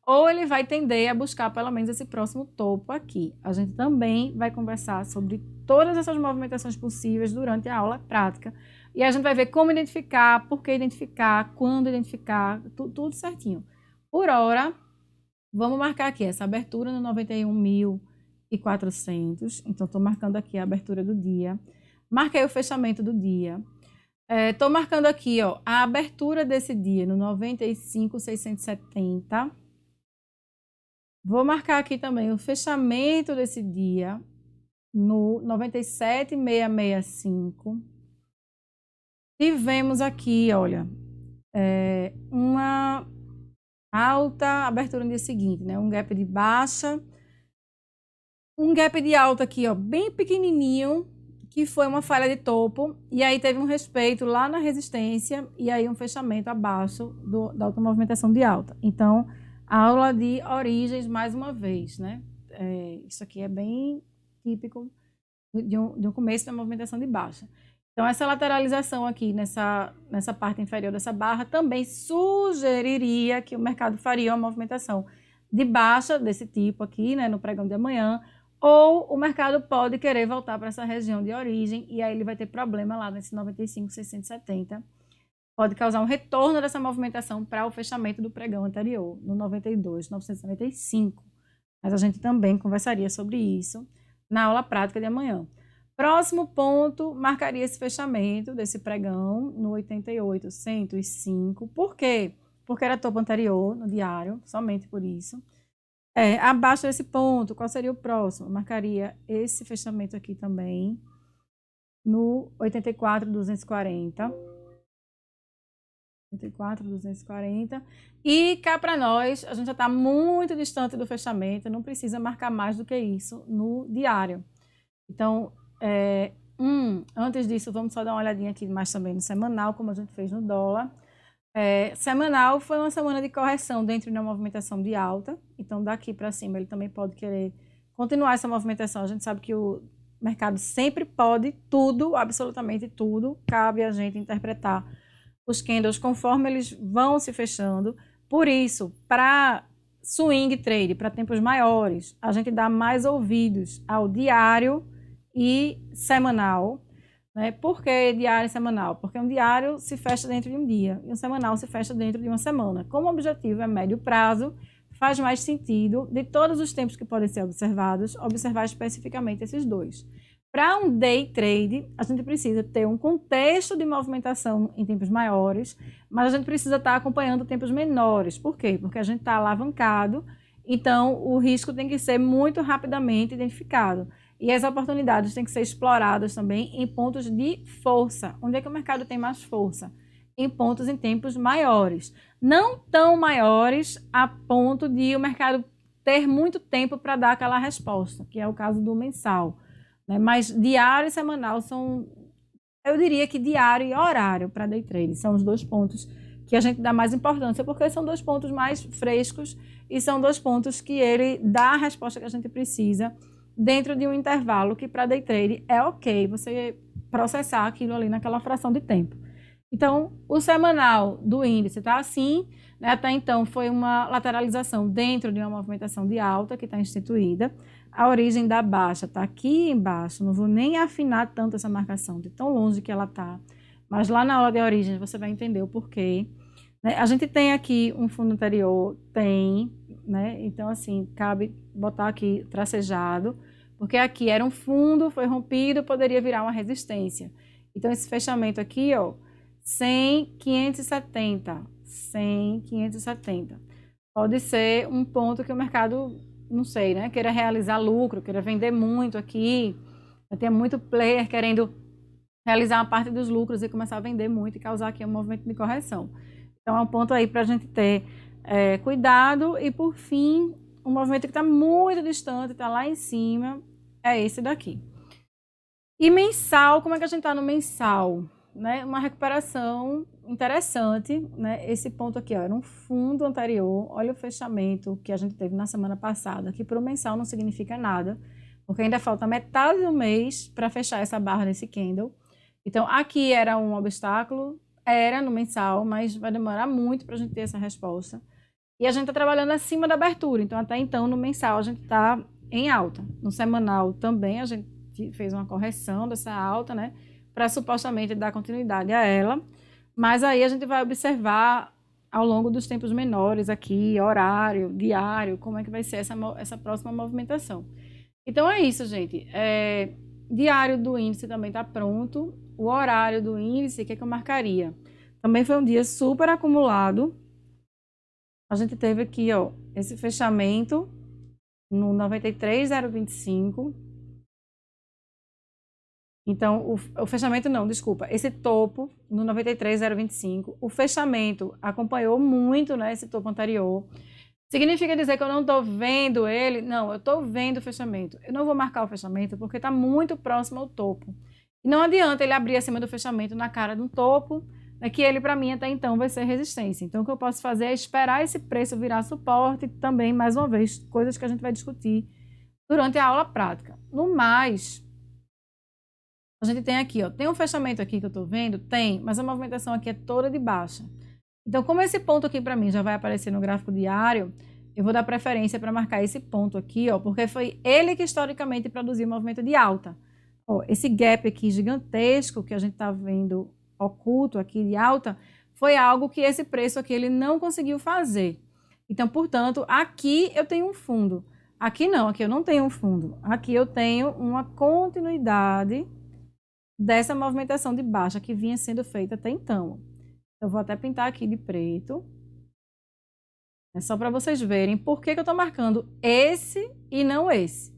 ou ele vai tender a buscar pelo menos esse próximo topo aqui. A gente também vai conversar sobre todas essas movimentações possíveis durante a aula prática. E a gente vai ver como identificar, por que identificar, quando identificar, tudo certinho. Por hora, vamos marcar aqui essa abertura no 91.400. Então, estou marcando aqui a abertura do dia. Marquei o fechamento do dia. Estou marcando aqui ó, a abertura desse dia no 95.670. Vou marcar aqui também o fechamento desse dia no 97.665. Tivemos aqui, olha, uma alta abertura no dia seguinte, né? Um gap de baixa, um gap de alta aqui, ó, bem pequenininho, que foi uma falha de topo, e aí teve um respeito lá na resistência, e aí um fechamento abaixo da automovimentação de alta. Então, aula de origens mais uma vez, né? Isso aqui é bem típico de um começo da movimentação de baixa. Então, essa lateralização aqui nessa parte inferior dessa barra também sugeriria que o mercado faria uma movimentação de baixa desse tipo aqui, né, no pregão de amanhã, ou o mercado pode querer voltar para essa região de origem e aí ele vai ter problema lá nesse 95.670. Pode causar um retorno dessa movimentação para o fechamento do pregão anterior, no 92.995. Mas a gente também conversaria sobre isso na aula prática de amanhã. Próximo ponto, marcaria esse fechamento desse pregão no 88.105. Por quê? Porque era topo anterior no diário, somente por isso. Abaixo desse ponto, qual seria o próximo? Marcaria esse fechamento aqui também no 84.240. 84.240. E cá para nós, a gente já está muito distante do fechamento, não precisa marcar mais do que isso no diário. Então, antes disso, vamos só dar uma olhadinha aqui mais também no semanal, como a gente fez no dólar. Semanal foi uma semana de correção dentro de uma movimentação de alta, então daqui para cima ele também pode querer continuar essa movimentação. A gente sabe que o mercado sempre pode tudo, absolutamente tudo, cabe a gente interpretar os candles conforme eles vão se fechando. Por isso, para swing trade, para tempos maiores, a gente dá mais ouvidos ao diário e semanal, né? Por que diário e semanal? Porque um diário se fecha dentro de um dia e um semanal se fecha dentro de uma semana. Como o objetivo é médio prazo, faz mais sentido, de todos os tempos que podem ser observados, observar especificamente esses dois. Para um day trade, a gente precisa ter um contexto de movimentação em tempos maiores, mas a gente precisa estar acompanhando tempos menores. Por quê? Porque a gente está alavancado, então o risco tem que ser muito rapidamente identificado. E as oportunidades têm que ser exploradas também em pontos de força. Onde é que o mercado tem mais força? Em pontos em tempos maiores. Não tão maiores a ponto de o mercado ter muito tempo para dar aquela resposta, que é o caso do mensal. Mas diário e semanal são, eu diria que diário e horário para day trade. São os dois pontos que a gente dá mais importância, porque são dois pontos mais frescos e são dois pontos que ele dá a resposta que a gente precisa dentro de um intervalo que para day trade é ok você processar aquilo ali naquela fração de tempo. Então, o semanal do índice está assim, né? Até então foi uma lateralização dentro de uma movimentação de alta que está instituída. A origem da baixa está aqui embaixo, não vou nem afinar tanto essa marcação, de tão longe que ela está, mas lá na aula de origem você vai entender o porquê. Né? A gente tem aqui um fundo anterior, né? Então assim, cabe botar aqui tracejado, porque aqui era um fundo, foi rompido, poderia virar uma resistência. Então esse fechamento aqui, ó, 100.570, 100.570, pode ser um ponto que o mercado, não sei, né, queira realizar lucro, queira vender muito aqui, tem muito player querendo realizar uma parte dos lucros e começar a vender muito e causar aqui um movimento de correção. Então é um ponto aí para a gente ter cuidado. E por fim, um movimento que está muito distante, está lá em cima, é esse daqui. E mensal, como é que a gente está no mensal? né, uma recuperação interessante, né? Esse ponto aqui, ó, era um fundo anterior. Olha o fechamento que a gente teve na semana passada, que para o mensal não significa nada, porque ainda falta metade do mês para fechar essa barra nesse candle. Então, aqui era um obstáculo, era no mensal, mas vai demorar muito para a gente ter essa resposta. E a gente está trabalhando acima da abertura, então até então no mensal a gente está em alta. No semanal também a gente fez uma correção dessa alta, né, para supostamente dar continuidade a ela, mas aí a gente vai observar ao longo dos tempos menores aqui, horário, diário, como é que vai ser essa próxima movimentação. Então é isso, gente. Diário do índice também está pronto. O horário do índice, o que é que eu marcaria? Também foi um dia super acumulado. A gente teve aqui, ó, esse fechamento no 93,025. Então, o fechamento não, desculpa, esse topo no 93,025, o fechamento acompanhou muito, né, esse topo anterior. Significa dizer que eu não estou vendo ele? Não, eu estou vendo o fechamento. Eu não vou marcar o fechamento porque está muito próximo ao topo. E não adianta ele abrir acima do fechamento na cara do topo, né, que ele, para mim, até então vai ser resistência. Então, o que eu posso fazer é esperar esse preço virar suporte, também, mais uma vez, coisas que a gente vai discutir durante a aula prática. No mais, a gente tem aqui, ó, tem um fechamento aqui que eu estou vendo? Tem, mas a movimentação aqui é toda de baixa. Então, como esse ponto aqui para mim já vai aparecer no gráfico diário, eu vou dar preferência para marcar esse ponto aqui, ó, porque foi ele que historicamente produziu o movimento de alta. Ó, esse gap aqui gigantesco que a gente está vendo oculto aqui de alta, foi algo que esse preço aqui ele não conseguiu fazer. Então, portanto, aqui eu tenho um fundo. Aqui não, aqui eu não tenho um fundo. Aqui eu tenho uma continuidade dessa movimentação de baixa que vinha sendo feita até então. Eu vou até pintar aqui de preto. É só para vocês verem por que eu estou marcando esse e não esse.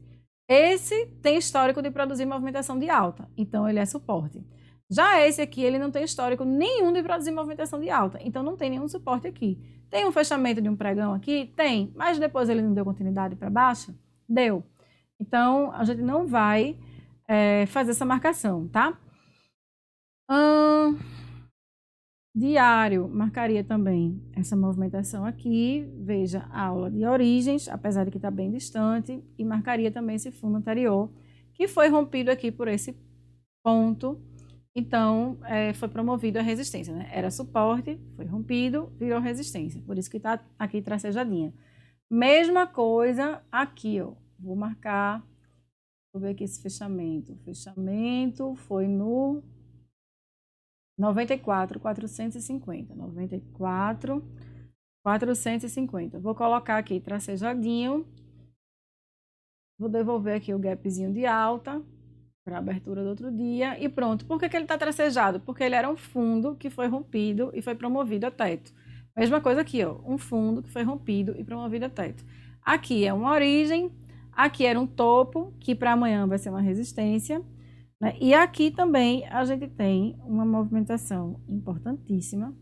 Esse tem histórico de produzir movimentação de alta, então ele é suporte. Já esse aqui, ele não tem histórico nenhum de produzir movimentação de alta, então não tem nenhum suporte aqui. Tem um fechamento de um pregão aqui? Tem, mas depois ele não deu continuidade para baixa? Deu. Então, a gente não vai fazer essa marcação, tá? Diário, marcaria também essa movimentação aqui, veja a aula de origens, apesar de que está bem distante, e marcaria também esse fundo anterior, que foi rompido aqui por esse ponto, então foi promovido a resistência, né? Era suporte, foi rompido, virou resistência, por isso que está aqui tracejadinha. Mesma coisa aqui, ó, vou marcar, vou ver aqui esse fechamento, o fechamento foi no 94,450. 94,450. Vou colocar aqui tracejadinho. Vou devolver aqui o gapzinho de alta para a abertura do outro dia e pronto. Por que ele está tracejado? Porque ele era um fundo que foi rompido e foi promovido a teto. Mesma coisa aqui, ó, um fundo que foi rompido e promovido a teto. Aqui é uma origem, aqui era um topo, que para amanhã vai ser uma resistência. E aqui também a gente tem uma movimentação importantíssima,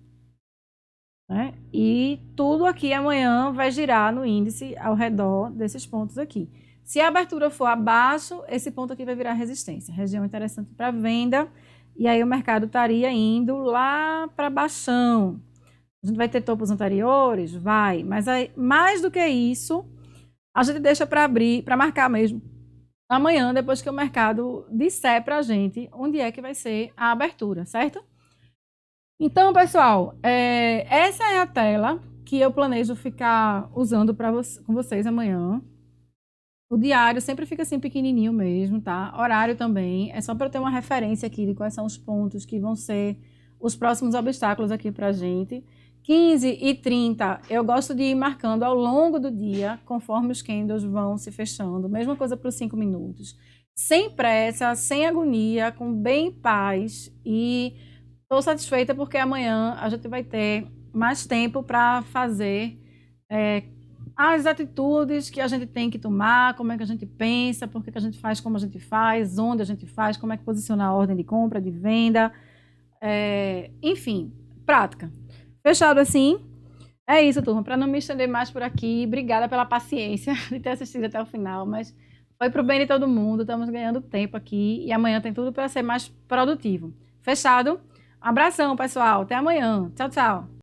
né? E tudo aqui amanhã vai girar no índice ao redor desses pontos aqui. Se a abertura for abaixo, esse ponto aqui vai virar resistência, região interessante para venda, e aí o mercado estaria indo lá para baixão. A gente vai ter topos anteriores? Vai, mas aí, mais do que isso, a gente deixa para abrir, para marcar mesmo amanhã, depois que o mercado disser para a gente onde é que vai ser a abertura, certo? Então, pessoal, essa é a tela que eu planejo ficar usando com vocês amanhã. O diário sempre fica assim pequenininho mesmo, tá? Horário também, é só para eu ter uma referência aqui de quais são os pontos que vão ser os próximos obstáculos aqui para a gente. 15 e 30, eu gosto de ir marcando ao longo do dia, conforme os candles vão se fechando. Mesma coisa para os 5 minutos. Sem pressa, sem agonia, com bem paz. E estou satisfeita porque amanhã a gente vai ter mais tempo para fazer as atitudes que a gente tem que tomar, como é que a gente pensa, por que a gente faz como a gente faz, onde a gente faz, como é que posiciona a ordem de compra, de venda. Enfim, prática. Fechado assim? É isso, turma. Para não me estender mais por aqui, obrigada pela paciência de ter assistido até o final, mas foi pro bem de todo mundo, estamos ganhando tempo aqui e amanhã tem tudo para ser mais produtivo. Fechado? Abração, pessoal. Até amanhã. Tchau, tchau.